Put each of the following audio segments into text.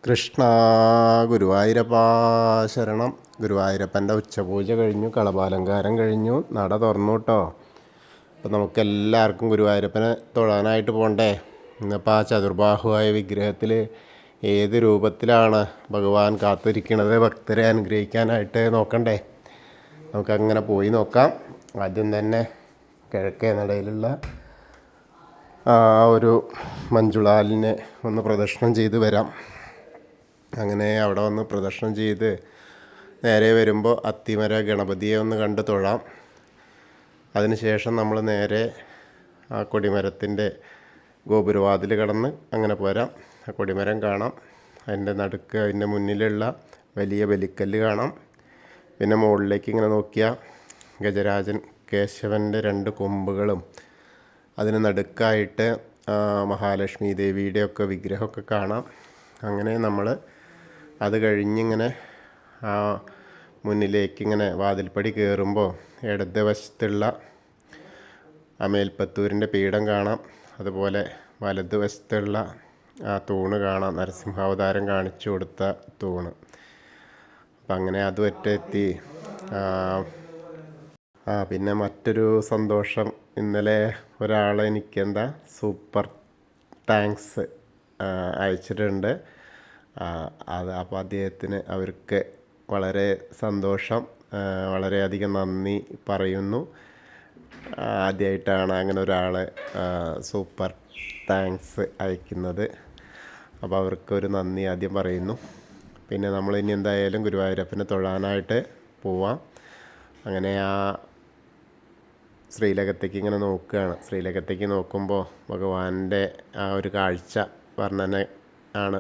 കൃഷ്ണ ഗുരുവായൂരപ്പ ശരണം. ഗുരുവായൂരപ്പൻ്റെ ഉച്ചപൂജ കഴിഞ്ഞു, കളഭാലങ്കാരം കഴിഞ്ഞു, നട തുറന്നു കേട്ടോ. അപ്പം നമുക്കെല്ലാവർക്കും ഗുരുവായൂരപ്പനെ തൊഴാനായിട്ട് പോകണ്ടേ. ഇന്നിപ്പോൾ ആ ചതുർബാഹുവായ വിഗ്രഹത്തിൽ ഏത് രൂപത്തിലാണ് ഭഗവാൻ കാത്തിരിക്കുന്നത് ഭക്തരെ അനുഗ്രഹിക്കാനായിട്ട് നോക്കണ്ടേ. നമുക്കങ്ങനെ പോയി നോക്കാം. ആദ്യം തന്നെ കിഴക്കേ നടയിലുള്ള ആ ഒരു മഞ്ജുളാലിനെ ഒന്ന് പ്രദക്ഷിണം ചെയ്ത് വരാം. അങ്ങനെ അവിടെ വന്ന് പ്രദക്ഷിണം ചെയ്ത് നേരെ വരുമ്പോൾ അത്തിമര ഗണപതിയെ ഒന്ന് കണ്ട് തൊഴാം. അതിനുശേഷം നമ്മൾ നേരെ ആ കൊടിമരത്തിൻ്റെ ഗോപുരവാതിൽ കടന്ന് അങ്ങനെ പോരാം. ആ കൊടിമരം കാണാം, അതിൻ്റെ നടുക്ക് അതിൻ്റെ മുന്നിലുള്ള വലിയ ബലിക്കല്ല് കാണാം. പിന്നെ മുകളിലേക്ക് ഇങ്ങനെ നോക്കിയാൽ ഗജരാജൻ കേശവൻ്റെ 2 കൊമ്പുകളും അതിന് നടുക്കായിട്ട് മഹാലക്ഷ്മി ദേവിയുടെയൊക്കെ വിഗ്രഹമൊക്കെ കാണാം. അങ്ങനെ നമ്മൾ അത് കഴിഞ്ഞിങ്ങനെ ആ മുന്നിലേക്കിങ്ങനെ വാതിൽപ്പടി കയറുമ്പോൾ ഇടത് വശത്തുള്ള ആ മേൽപ്പത്തൂരിൻ്റെ പീഠം കാണാം. അതുപോലെ വലത് വശത്തുള്ള ആ തൂണ് കാണാം, നരസിംഹാവതാരം കാണിച്ചു കൊടുത്ത തൂണ്. അപ്പം അങ്ങനെ അതുമൊറ്റ എത്തി. പിന്നെ മറ്റൊരു സന്തോഷം, ഇന്നലെ ഒരാൾ എനിക്കെന്താ സൂപ്പർ താങ്ക്സ് അയച്ചിട്ടുണ്ട്. അപ്പോൾ അദ്ദേഹത്തിന് അവർക്ക് വളരെ സന്തോഷം, വളരെയധികം നന്ദി പറയുന്നു. ആദ്യമായിട്ടാണ് അങ്ങനെ ഒരാൾ സൂപ്പർ താങ്ക്സ് അയക്കുന്നത്. അപ്പോൾ അവർക്കൊരു നന്ദി ആദ്യം പറയുന്നു. പിന്നെ നമ്മൾ ഇനി എന്തായാലും ഗുരുവായൂരപ്പനെ തൊഴാനായിട്ട് പോവാം. അങ്ങനെ ആ ശ്രീലകത്തേക്ക് ഇങ്ങനെ നോക്കുകയാണ്. ശ്രീലകത്തേക്ക് നോക്കുമ്പോൾ ഭഗവാന്റെ ആ ഒരു കാഴ്ച വർണ്ണന ആണ്.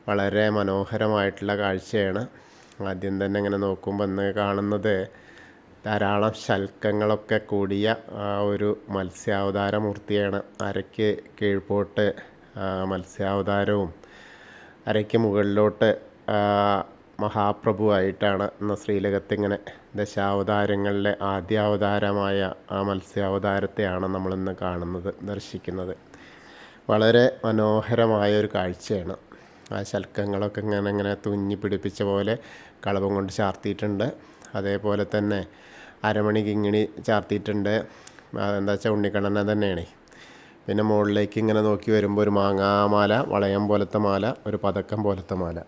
വളരെ മനോഹരമായിട്ടുള്ള കാഴ്ചയാണ്. ആദ്യം തന്നെ ഇങ്ങനെ നോക്കുമ്പോൾ ഇന്ന് കാണുന്നത് ധാരാളം ശൽക്കങ്ങളൊക്കെ കൂടിയ ആ ഒരു മത്സ്യാവതാര മൂർത്തിയാണ്. അരയ്ക്ക് കീഴ്പോട്ട് മത്സ്യാവതാരവും അരയ്ക്ക് മുകളിലോട്ട് മഹാപ്രഭുവായിട്ടാണ് ഇന്ന് ശ്രീലകത്തിങ്ങനെ ദശാവതാരങ്ങളിലെ ആദ്യാവതാരമായ ആ മത്സ്യാവതാരത്തെയാണ് നമ്മളിന്ന് കാണുന്നത്, ദർശിക്കുന്നത്. വളരെ മനോഹരമായ ഒരു കാഴ്ചയാണ്. ആ ശൽക്കങ്ങളൊക്കെ ഇങ്ങനെ തുന്നി പിടിപ്പിച്ച പോലെ കളഭം കൊണ്ട് ചാർത്തിയിട്ടുണ്ട്. അതേപോലെ തന്നെ അരമണി കിങ്ങിണി ചാർത്തിയിട്ടുണ്ട്. അതെന്താ വെച്ചാൽ ഉണ്ണിക്കണ്ണനെ തന്നെയാണ്. പിന്നെ മുകളിലേക്ക് ഇങ്ങനെ നോക്കി വരുമ്പോൾ ഒരു മാങ്ങാമാല, വളയം പോലത്തെ മാല, ഒരു പതക്കം പോലത്തെ മാല,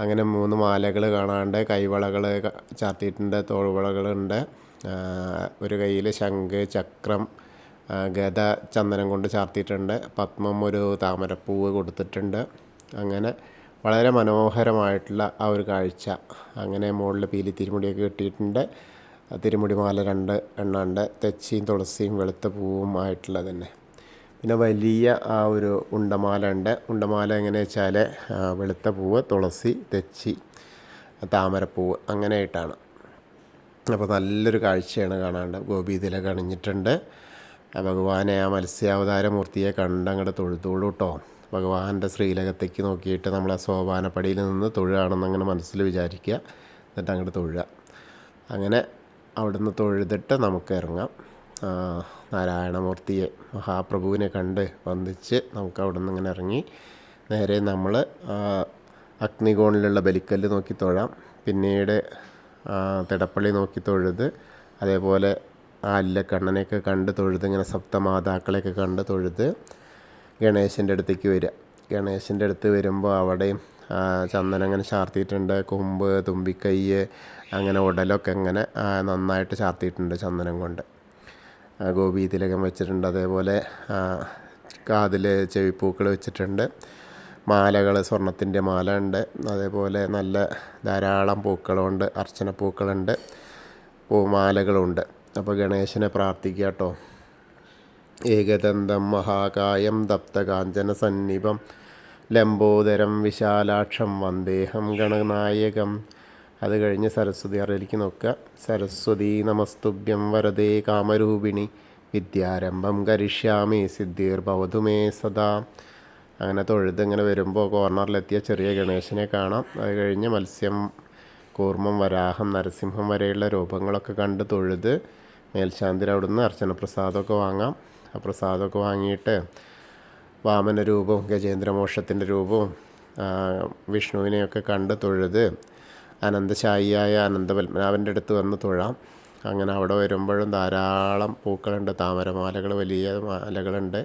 അങ്ങനെ 3 മാലകൾ കാണാണ്ട്. കൈവളകൾ ചാർത്തിയിട്ടുണ്ട്, തോൾവളകളുണ്ട്. ഒരു കയ്യിൽ ശംഖ്, ചക്രം, ഗദ ചന്ദനം കൊണ്ട് ചാർത്തിയിട്ടുണ്ട്. പത്മം, ഒരു താമരപ്പൂവ് കൊടുത്തിട്ടുണ്ട്. അങ്ങനെ വളരെ മനോഹരമായിട്ടുള്ള ആ ഒരു കാഴ്ച. അങ്ങനെ മുകളിൽ പീലി തിരുമുടിയൊക്കെ കിട്ടിയിട്ടുണ്ട്. തിരുമുടി മാല 2 എണ്ണം ഉണ്ട്, തെച്ചിയും തുളസിയും വെളുത്ത പൂവും ആയിട്ടുള്ളത് തന്നെ. പിന്നെ വലിയ ആ ഒരു ഉണ്ടമാല ഉണ്ട്. ഉണ്ടമാല എങ്ങനെയാ വെച്ചാൽ വെളുത്ത പൂവ്, തുളസി, തെച്ചി, താമരപ്പൂവ് അങ്ങനെയായിട്ടാണ്. അപ്പോൾ നല്ലൊരു കാഴ്ചയാണ് കാണാണ്ട്. ഗോപീതില കണിഞ്ഞിട്ടുണ്ട്. ഭഗവാനെ ആ മത്സ്യാവതാര മൂർത്തിയെ കണ്ടങ്ങോട്ട് തൊഴുതോളൂ കേട്ടോ. ഭഗവാന്റെ ശ്രീലകത്തേക്ക് നോക്കിയിട്ട് നമ്മൾ ആ സോപാനപ്പടിയിൽ നിന്ന് തൊഴുകയാണെന്നങ്ങനെ മനസ്സിൽ വിചാരിക്കുക. എന്നിട്ട് അങ്ങോട്ട് തൊഴുക. അങ്ങനെ അവിടുന്ന് തൊഴുതിട്ട് നമുക്ക് ഇറങ്ങാം. നാരായണമൂർത്തിയെ, മഹാപ്രഭുവിനെ കണ്ട് വന്ദിച്ച് നമുക്ക് അവിടെ നിന്ന് ഇങ്ങനെ ഇറങ്ങി നേരെ നമ്മൾ അഗ്നികോണിലുള്ള ബലിക്കല്ല് നോക്കി തൊഴാം. പിന്നീട് തിടപ്പള്ളി നോക്കി തൊഴുത്, അതേപോലെ ആ അല്ലക്കണ്ണനെയൊക്കെ കണ്ട് തൊഴുത്, ഇങ്ങനെ സപ്തമാതാക്കളെയൊക്കെ കണ്ട് തൊഴുത് ഗണേശൻ്റെ അടുത്തേക്ക് വരിക. ഗണേശൻ്റെ അടുത്ത് വരുമ്പോൾ അവിടെയും ചന്ദനം അങ്ങനെ ചാർത്തിയിട്ടുണ്ട്. കൊമ്പ്, തുമ്പിക്കൈ, അങ്ങനെ ഉടലൊക്കെ ഇങ്ങനെ നന്നായിട്ട് ചാർത്തിയിട്ടുണ്ട് ചന്ദനം കൊണ്ട്. ഗോപി തിലകം വെച്ചിട്ടുണ്ട്. അതേപോലെ കാതിൽ ചെവിപ്പൂക്കൾ വെച്ചിട്ടുണ്ട്. മാലകൾ, സ്വർണത്തിൻ്റെ മാല ഉണ്ട്. അതേപോലെ നല്ല ധാരാളം പൂക്കളുണ്ട്, അർച്ചന പൂക്കളുണ്ട്, പൂമാലകളുണ്ട്. അപ്പോൾ ഗണേശനെ പ്രാർത്ഥിക്കുക കേട്ടോ. ഏകദന്തം മഹാകായം തപ്തകാഞ്ചന സന്നിഭം ലംബോദരം വിശാലാക്ഷം വന്ദേഹം ഗണനായകം. അത് കഴിഞ്ഞ് സരസ്വതി അറിയിലേക്ക് നോക്കുക. സരസ്വതി നമസ്തുഭ്യം വരദേ കാമരൂപിണി വിദ്യാരംഭം കരിഷ്യാമി സിദ്ധിർഭവതു മേ സദാ. അങ്ങനെ തൊഴുത് ഇങ്ങനെ വരുമ്പോൾ കോർണറിലെത്തിയ ചെറിയ ഗണേശനെ കാണാം. അത് കഴിഞ്ഞ് മത്സ്യം, കൂർമ്മം, വരാഹം, നരസിംഹം വരെയുള്ള രൂപങ്ങളൊക്കെ കണ്ട് തൊഴുത് മേൽശാന്തിൽ അവിടുന്ന് അർച്ചന പ്രസാദമൊക്കെ വാങ്ങാം. ആ പ്രസാദമൊക്കെ വാങ്ങിയിട്ട് വാമന രൂപവും ഗജേന്ദ്രമോക്ഷത്തിൻ്റെ രൂപവും വിഷ്ണുവിനെയൊക്കെ കണ്ട് തൊഴുത് അനന്തശായിയായ അനന്തപത്മനാഭൻ്റെ അടുത്ത് വന്ന് തൊഴാം. അങ്ങനെ അവിടെ വരുമ്പോഴും ധാരാളം പൂക്കളുണ്ട്, താമരമാലകൾ, വലിയ മാലകളുണ്ട്,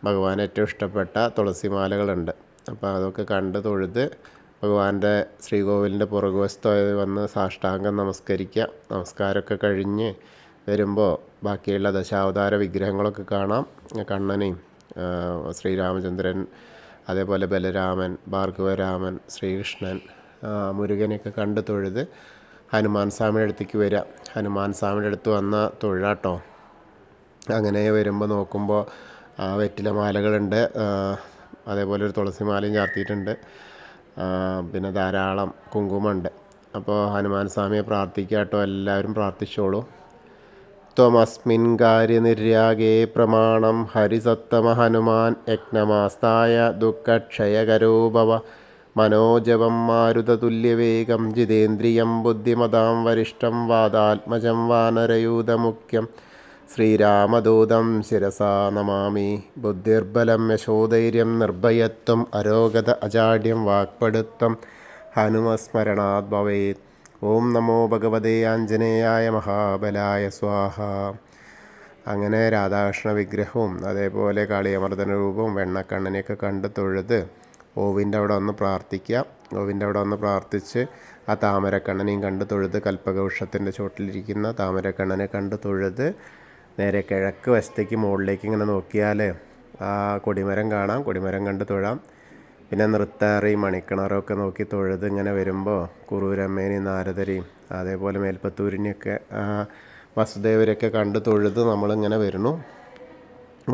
ഭഗവാൻ ഏറ്റവും ഇഷ്ടപ്പെട്ട തുളസിമാലകളുണ്ട്. അപ്പോൾ അതൊക്കെ കണ്ട് തൊഴുത് ഭഗവാന്റെ ശ്രീകോവിലിൻ്റെ പുറകുവശത്ത് വന്ന് സാഷ്ടാംഗം നമസ്കരിക്കുക. നമസ്കാരമൊക്കെ കഴിഞ്ഞ് വരുമ്പോൾ ബാക്കിയുള്ള ദശാവതാര വിഗ്രഹങ്ങളൊക്കെ കാണാം. കണ്ണനെയും ശ്രീരാമചന്ദ്രൻ, അതേപോലെ ബലരാമൻ, ഭാർഗവരാമൻ, ശ്രീകൃഷ്ണൻ, മുരുകനെയൊക്കെ കണ്ട് തൊഴുത് ഹനുമാൻ സ്വാമിയുടെ അടുത്തേക്ക് വരിക. ഹനുമാൻ സ്വാമിയുടെ അടുത്ത് വന്ന തൊഴാട്ടോ. അങ്ങനെ വരുമ്പോൾ നോക്കുമ്പോൾ വെറ്റില മാലകളുണ്ട്, അതേപോലെ ഒരു തുളസി മാലയും ചാർത്തിയിട്ടുണ്ട്, പിന്നെ ധാരാളം കുങ്കുമമുണ്ട്. അപ്പോൾ ഹനുമാൻ സ്വാമിയെ പ്രാർത്ഥിക്കാട്ടോ, എല്ലാവരും പ്രാർത്ഥിച്ചോളൂ. ത്വമസ്മിൻ കാര്യനിര്യാഗേ പ്രമാണം ഹരിസത്തമ ഹനുമാൻ യജ്ഞമാസ്തായ ദുഃഖക്ഷയകരോ ഭവ മനോജവം മാരുതതുല്യവേഗം ജിതേന്ദ്രിയം ബുദ്ധിമതാം വരിഷ്ഠം വാതാത്മജം വാനരയൂഥമുഖ്യം ശ്രീരാമദൂതം ശിരസാ നമാമി. ബുദ്ധിർബലം യശോധൈര്യം നിർഭയത്വം അരോഗത അജാഡ്യം വാക്പടുത്വം ഹനുമസ്മരണാത് ഭവേത്. ഓം നമോ ഭഗവതേ ആഞ്ജനേയായ മഹാബലായ സ്വാഹ. അങ്ങനെ രാധാകൃഷ്ണ വിഗ്രഹവും അതേപോലെ കാളിയമർദ്ദന രൂപവും വെണ്ണക്കണ്ണനെയൊക്കെ കണ്ട് തൊഴുത് ഓവിൻ്റെ അവിടെ വന്ന് പ്രാർത്ഥിക്കുക. ഓവിൻ്റെ അവിടെ വന്ന് പ്രാർത്ഥിച്ച് ആ താമരക്കണ്ണനെയും കണ്ട് തൊഴുത്, കൽപ്പകവൃക്ഷത്തിൻ്റെ ചുവട്ടിലിരിക്കുന്ന താമരക്കണ്ണനെ കണ്ട് തൊഴുത് നേരെ കിഴക്ക് വശത്തേക്ക് മുകളിലേക്ക് ഇങ്ങനെ നോക്കിയാൽ ആ കൊടിമരം കാണാം. കൊടിമരം കണ്ട് തൊഴാം. പിന്നെ നൃത്താറയും മണിക്കിണറൊക്കെ നോക്കി തൊഴുത് ഇങ്ങനെ വരുമ്പോൾ കുറൂരമ്മേനെയും നാരദരെയും അതേപോലെ മേൽപ്പത്തൂരിനെയൊക്കെ വസുദേവരെയൊക്കെ കണ്ട് തൊഴുത് നമ്മളിങ്ങനെ വരുന്നു.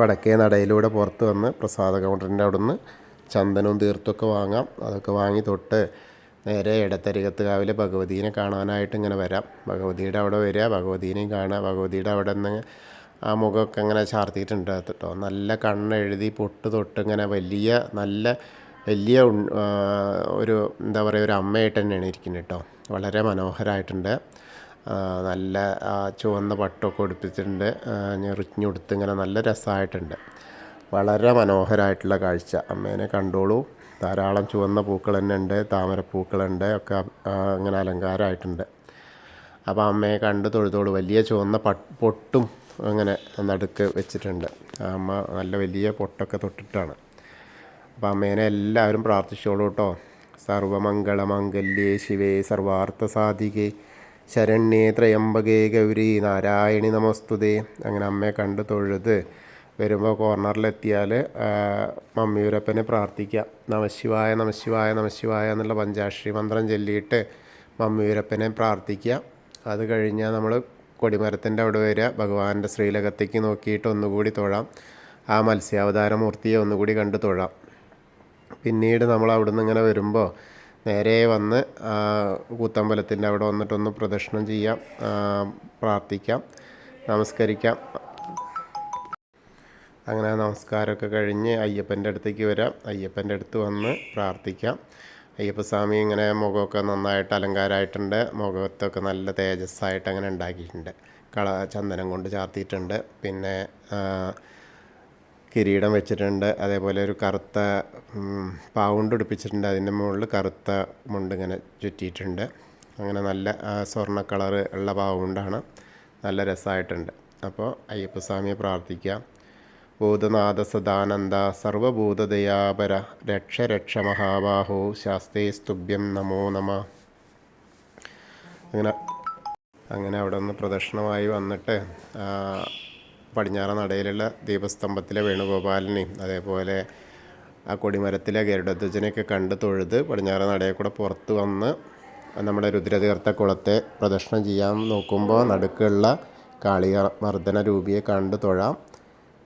വടക്കേ നടയിലൂടെ പുറത്ത് വന്ന് പ്രസാദ കൗണ്ടറിൻ്റെ അവിടെ നിന്ന് ചന്ദനവും തീർത്തൊക്കെ വാങ്ങാം. അതൊക്കെ വാങ്ങി തൊട്ട് നേരെ ഇടത്തരികത്തുകാവിലെ ഭഗവതീനെ കാണാനായിട്ട് ഇങ്ങനെ വരാം. ഭഗവതിയുടെ അവിടെ വരിക, ഭഗവതീനെയും കാണുക. ഭഗവതിയുടെ അവിടെ നിന്ന് ആ മുഖമൊക്കെ ഇങ്ങനെ ചാർത്തിയിട്ടുണ്ട് കേട്ടോ. നല്ല കണ്ണെഴുതി പൊട്ട് തൊട്ട് ഇങ്ങനെ വലിയ ഒരു എന്താ പറയുക, ഒരു അമ്മയായിട്ട് തന്നെയാണ് ഇരിക്കുന്നത് കേട്ടോ. വളരെ മനോഹരമായിട്ടുണ്ട്. നല്ല ചുവന്ന പട്ടൊക്കെ ഉടുപ്പിച്ചിട്ടുണ്ട്, ഞെറിഞ്ഞുടുത്ത് ഇങ്ങനെ നല്ല രസമായിട്ടുണ്ട്. വളരെ മനോഹരമായിട്ടുള്ള കാഴ്ച. അമ്മേനെ കണ്ടോളൂ. ധാരാളം ചുവന്ന പൂക്കൾ തന്നെ ഉണ്ട്, താമരപ്പൂക്കളുണ്ട്, ഒക്കെ ഇങ്ങനെ അലങ്കാരമായിട്ടുണ്ട്. അപ്പോൾ അമ്മയെ കണ്ട് തൊഴുതോളൂ. വലിയ ചുവന്ന പൊട്ടും അങ്ങനെ നടുക്ക് വെച്ചിട്ടുണ്ട്. അമ്മ നല്ല വലിയ പൊട്ടൊക്കെ തൊട്ടിട്ടാണ്. അപ്പോൾ അമ്മേനെ എല്ലാവരും പ്രാർത്ഥിച്ചോളൂ കേട്ടോ. സർവമംഗളമംഗല്യേ ശിവേ സർവാർത്ഥസാധികേ ശരണ്യേ ത്രയംബകേ ഗൗരി നാരായണി നമസ്തുതേ. അങ്ങനെ അമ്മയെ കണ്ട് തൊഴുത് വരുമ്പോൾ കോർണറിലെത്തിയാൽ മമ്മിയൂരപ്പനെ പ്രാർത്ഥിക്കാം. നമശിവായ നമശിവായ നമശിവായ എന്നുള്ള പഞ്ചാക്ഷരി മന്ത്രം ചൊല്ലിയിട്ട് മമ്മിയൂരപ്പനെ പ്രാർത്ഥിക്കുക. അത് കഴിഞ്ഞാൽ നമ്മൾ കൊടിമരത്തിൻ്റെ അവിടെ വരിക. ഭഗവാന്റെ ശ്രീലകത്തേക്ക് നോക്കിയിട്ട് ഒന്നുകൂടി തൊഴാം. ആ മത്സ്യാവതാര മൂർത്തിയെ ഒന്നുകൂടി കണ്ട് തൊഴാം. പിന്നീട് നമ്മൾ അവിടെ നിന്ന് ഇങ്ങനെ വരുമ്പോൾ നേരെ വന്ന് കൂത്തമ്പലത്തിൻ്റെ അവിടെ വന്നിട്ടൊന്ന് പ്രദക്ഷിണം ചെയ്യാം, പ്രാർത്ഥിക്കാം, നമസ്കരിക്കാം. അങ്ങനെ നമസ്കാരമൊക്കെ കഴിഞ്ഞ് അയ്യപ്പൻ്റെ അടുത്തേക്ക് വരാം. അയ്യപ്പൻ്റെ അടുത്ത് വന്ന് പ്രാർത്ഥിക്കാം. അയ്യപ്പസ്വാമി ഇങ്ങനെ മുഖമൊക്കെ നന്നായിട്ട് അലങ്കാരമായിട്ടുണ്ട്. മുഖത്തൊക്കെ നല്ല തേജസ്സായിട്ട് അങ്ങനെ ഉണ്ടാക്കിയിട്ടുണ്ട്. ചന്ദനം കൊണ്ട് ചാർത്തിയിട്ടുണ്ട്. പിന്നെ കിരീടം വെച്ചിട്ടുണ്ട്. അതേപോലെ ഒരു കറുത്ത പാവുണ്ട് ഉടുപ്പിച്ചിട്ടുണ്ട്. അതിൻ്റെ മുകളിൽ കറുത്ത മുണ്ട് ഇങ്ങനെ ചുറ്റിയിട്ടുണ്ട്. അങ്ങനെ നല്ല സ്വർണ്ണ കളറ് ഉള്ള പാവുണ്ടാണ്. നല്ല രസമായിട്ടുണ്ട്. അപ്പോൾ അയ്യപ്പസ്വാമിയെ പ്രാർത്ഥിക്കാം. ഭൂതനാഥ സദാനന്ദ സർവഭൂതദയാപര രക്ഷ രക്ഷ മഹാബാഹോ ശാസ്തേ സ്തുഭ്യം നമോ നമ. അങ്ങനെ അവിടെ നിന്ന് പ്രദക്ഷിണമായി വന്നിട്ട് പടിഞ്ഞാറ നടയിലുള്ള ദീപസ്തംഭത്തിലെ വേണുഗോപാലിനെയും അതേപോലെ ആ കൊടിമരത്തിലെ ഗരുഡധ്വജനെയൊക്കെ കണ്ട് തൊഴുത് പടിഞ്ഞാറ നടയിൽ കൂടെ പുറത്ത് വന്ന് നമ്മുടെ രുദ്രതീർത്ഥ കുളത്തെ പ്രദക്ഷിണം ചെയ്യാൻ നോക്കുമ്പോൾ നടുക്കുള്ള കാളിമർദ്ദന രൂപിയെ കണ്ട് തൊഴാം.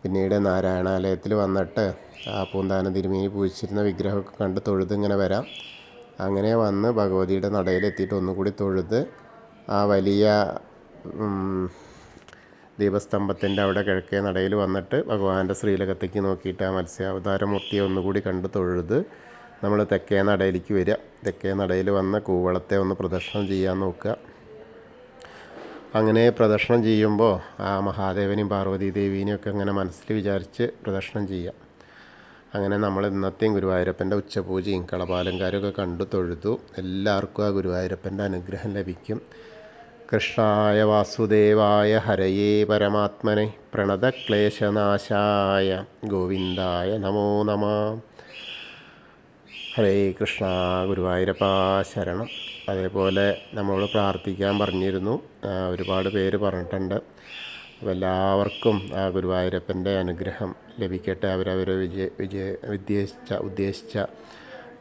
പിന്നീട് നാരായണാലയത്തിൽ വന്നിട്ട് ആ പൂന്താന തിരുമേനി പൂജിച്ചിരുന്ന വിഗ്രഹമൊക്കെ കണ്ട് തൊഴുത് ഇങ്ങനെ വരാം. അങ്ങനെ വന്ന് ഭഗവതിയുടെ നടയിലെത്തിയിട്ട് ഒന്നുകൂടി തൊഴുത് ആ വലിയ ദീപസ്തംഭത്തിൻ്റെ അവിടെ കിഴക്കേ നടയിൽ വന്നിട്ട് ഭഗവാന്റെ ശ്രീലകത്തേക്ക് നോക്കിയിട്ട് ആ മത്സ്യാവതാരമൂർത്തിയെ ഒന്നുകൂടി കണ്ട് തൊഴുത് നമ്മൾ തെക്കേ നടയിലേക്ക് വരിക. തെക്കേ നടയിൽ വന്ന് കൂവളത്തെ ഒന്ന് പ്രദക്ഷിണം ചെയ്യാൻ നോക്കുക. അങ്ങനെ പ്രദക്ഷിണം ചെയ്യുമ്പോൾ ആ മഹാദേവനെയും പാർവതി ദേവീനെയും ഒക്കെ അങ്ങനെ മനസ്സിൽ വിചാരിച്ച് പ്രദക്ഷിണം ചെയ്യുക. അങ്ങനെ നമ്മൾ ഇന്നത്തെയും ഗുരുവായൂരപ്പൻ്റെ ഉച്ചപൂജയും കളപാലങ്കാരമൊക്കെ കണ്ടു തൊഴുതു. എല്ലാവർക്കും ആ ഗുരുവായൂരപ്പൻ്റെ അനുഗ്രഹം ലഭിക്കും. കൃഷ്ണായ വാസുദേവായ ഹരയേ പരമാത്മനെ പ്രണതക്ലേശനാശായ ഗോവിന്ദായ നമോ നമ. ഹരേ കൃഷ്ണ. ഗുരുവായൂരപ്പ ശരണം. അതേപോലെ നമ്മൾ പ്രാർത്ഥിക്കാൻ പറഞ്ഞിരുന്നു. ഒരുപാട് പേര് പറഞ്ഞിട്ടുണ്ട്. അപ്പോൾ എല്ലാവർക്കും ആ ഗുരുവായൂരപ്പൻ്റെ അനുഗ്രഹം ലഭിക്കട്ടെ. അവരവർ ഉദ്ദേശിച്ച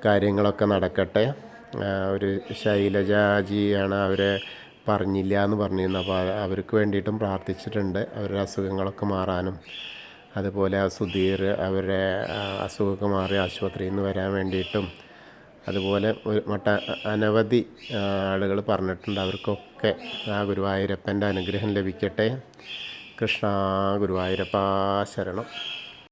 കാര്യങ്ങളൊക്കെ നടക്കട്ടെ. ഒരു ശൈലജാജിയാണ് അവരെ പറഞ്ഞില്ല എന്ന് പറഞ്ഞിരുന്നു. അപ്പോൾ അവർക്ക് വേണ്ടിയിട്ടും പ്രാർത്ഥിച്ചിട്ടുണ്ട്. അവരുടെ അസുഖങ്ങളൊക്കെ മാറാനും, അതുപോലെ ആ സുധീർ അവരുടെ അസുഖമൊക്കെ മാറി ആശുപത്രിയിൽ നിന്ന് വരാൻ വേണ്ടിയിട്ടും, അതുപോലെ അനവധി ആളുകൾ പറഞ്ഞിട്ടുണ്ട്. അവർക്കൊക്കെ ആ ഗുരുവായൂരപ്പൻ്റെ അനുഗ്രഹം ലഭിക്കട്ടെ. കൃഷ്ണ. ഗുരുവായൂരപ്പ ശരണം.